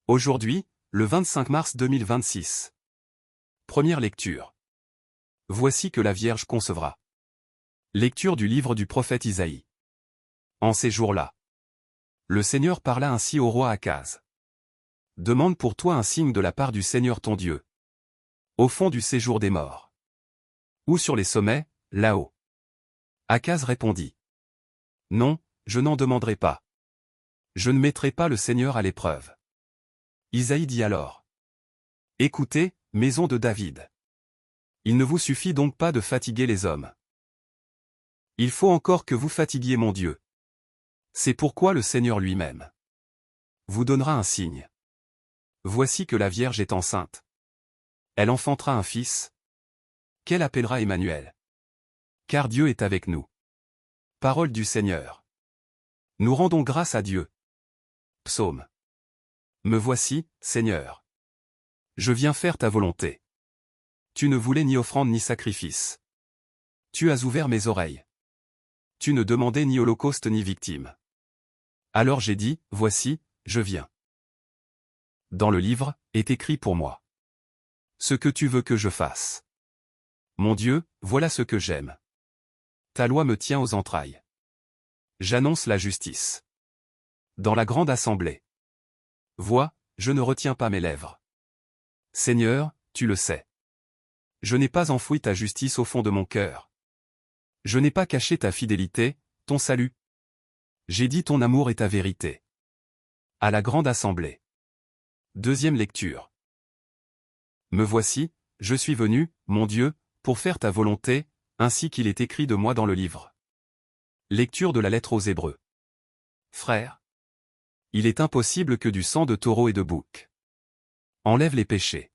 Aujourd'hui, le 25 mars 2026. Première lecture. Voici que la Vierge concevra. Lecture du livre du prophète Isaïe. En ces jours-là, le Seigneur parla ainsi au roi Akaz. Demande pour toi un signe de la part du Seigneur ton Dieu. Au fond du séjour des morts. Ou sur les sommets, là-haut. Akaz répondit. Non, je n'en demanderai pas. Je ne mettrai pas le Seigneur à l'épreuve. Isaïe dit alors. Écoutez, maison de David. Il ne vous suffit donc pas de fatiguer les hommes. Il faut encore que vous fatiguiez mon Dieu. C'est pourquoi le Seigneur lui-même vous donnera un signe. Voici que la Vierge est enceinte. Elle enfantera un fils, qu'elle appellera Emmanuel. Car Dieu est avec nous. Parole du Seigneur. Nous rendons grâce à Dieu. Psaume. Me voici, Seigneur. Je viens faire ta volonté. Tu ne voulais ni offrande ni sacrifice. Tu as ouvert mes oreilles. Tu ne demandais ni holocauste ni victime. Alors j'ai dit, voici, je viens. Dans le livre, est écrit pour moi. Ce que tu veux que je fasse. Mon Dieu, voilà ce que j'aime. Ta loi me tient aux entrailles. J'annonce la justice. Dans la grande assemblée. Vois, je ne retiens pas mes lèvres. Seigneur, tu le sais. Je n'ai pas enfoui ta justice au fond de mon cœur. Je n'ai pas caché ta fidélité, ton salut. J'ai dit ton amour et ta vérité. À la grande assemblée. Deuxième lecture. Me voici, je suis venu, mon Dieu, pour faire ta volonté, ainsi qu'il est écrit de moi dans le livre. Lecture de la lettre aux Hébreux. Frères, il est impossible que du sang de taureau et de bouc enlève les péchés.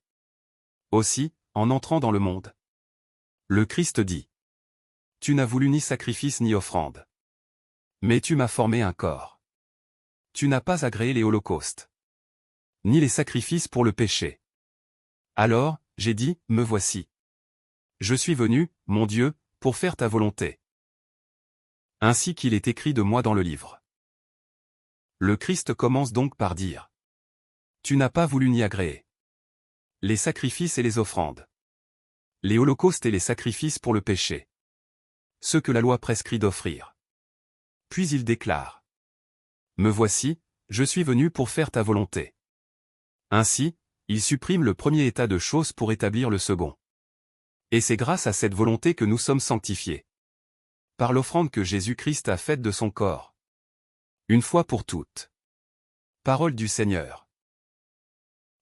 Aussi, en entrant dans le monde, le Christ dit. Tu n'as voulu ni sacrifice ni offrande. Mais tu m'as formé un corps. Tu n'as pas agréé les holocaustes. Ni les sacrifices pour le péché. Alors, j'ai dit, me voici. Je suis venu, mon Dieu, pour faire ta volonté. Ainsi qu'il est écrit de moi dans le livre. Le Christ commence donc par dire. Tu n'as pas voulu ni agréer les sacrifices et les offrandes. Les holocaustes et les sacrifices pour le péché. Ceux que la loi prescrit d'offrir. Puis il déclare. Me voici, je suis venu pour faire ta volonté. Ainsi, il supprime le premier état de choses pour établir le second. Et c'est grâce à cette volonté que nous sommes sanctifiés. Par l'offrande que Jésus-Christ a faite de son corps. Une fois pour toutes. Parole du Seigneur.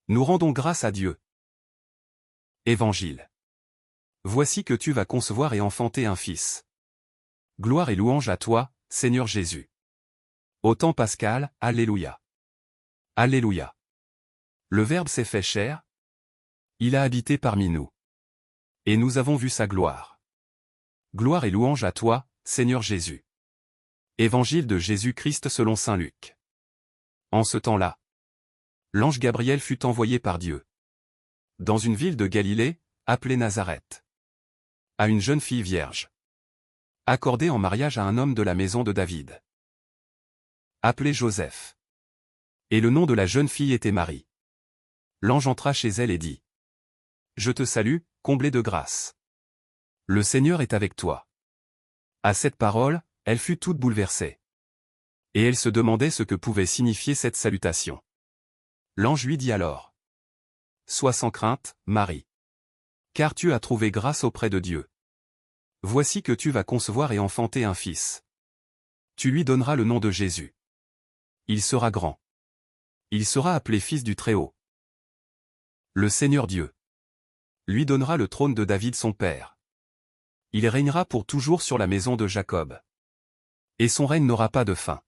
Nous rendons grâce à Dieu. Évangile. Voici que tu vas concevoir et enfanter un fils. Gloire et louange à toi, Seigneur Jésus. Au temps pascal, Alléluia. Alléluia. Le Verbe s'est fait chair. Il a habité parmi nous. Et nous avons vu sa gloire. Gloire et louange à toi, Seigneur Jésus. Évangile de Jésus-Christ selon saint Luc. En ce temps-là, l'ange Gabriel fut envoyé par Dieu. Dans une ville de Galilée, appelée Nazareth. À une jeune fille vierge. Accordée en mariage à un homme de la maison de David. Appelé Joseph. Et le nom de la jeune fille était Marie. L'ange entra chez elle et dit. Je te salue, comblée de grâce. Le Seigneur est avec toi. À cette parole, elle fut toute bouleversée. Et elle se demandait ce que pouvait signifier cette salutation. L'ange lui dit alors. Sois sans crainte, Marie. Car tu as trouvé grâce auprès de Dieu. Voici que tu vas concevoir et enfanter un fils. Tu lui donneras le nom de Jésus. Il sera grand. Il sera appelé fils du Très-Haut. Le Seigneur Dieu lui donnera le trône de David son père. Il régnera pour toujours sur la maison de Jacob. Et son règne n'aura pas de fin.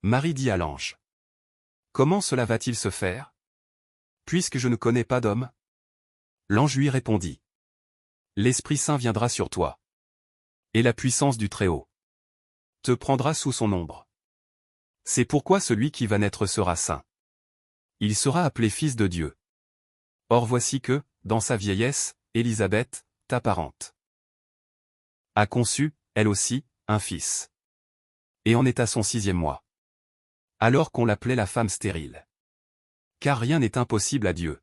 Marie dit à l'ange. Comment cela va-t-il se faire? Puisque je ne connais pas d'homme. L'ange lui répondit. L'Esprit Saint viendra sur toi. Et la puissance du Très-Haut te prendra sous son ombre. C'est pourquoi celui qui va naître sera saint. Il sera appelé fils de Dieu. Or voici que, dans sa vieillesse, Élisabeth, ta parente, a conçu, elle aussi, un fils. Et en est à son 6e mois. Alors qu'on l'appelait la femme stérile. car rien n'est impossible à Dieu.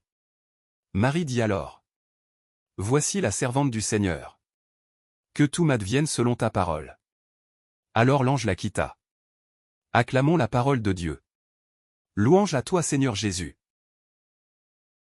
Marie dit alors: Voici la servante du Seigneur. Que tout m'advienne selon ta parole. Alors l'ange la quitta. Acclamons la parole de Dieu. Louange à toi Seigneur Jésus.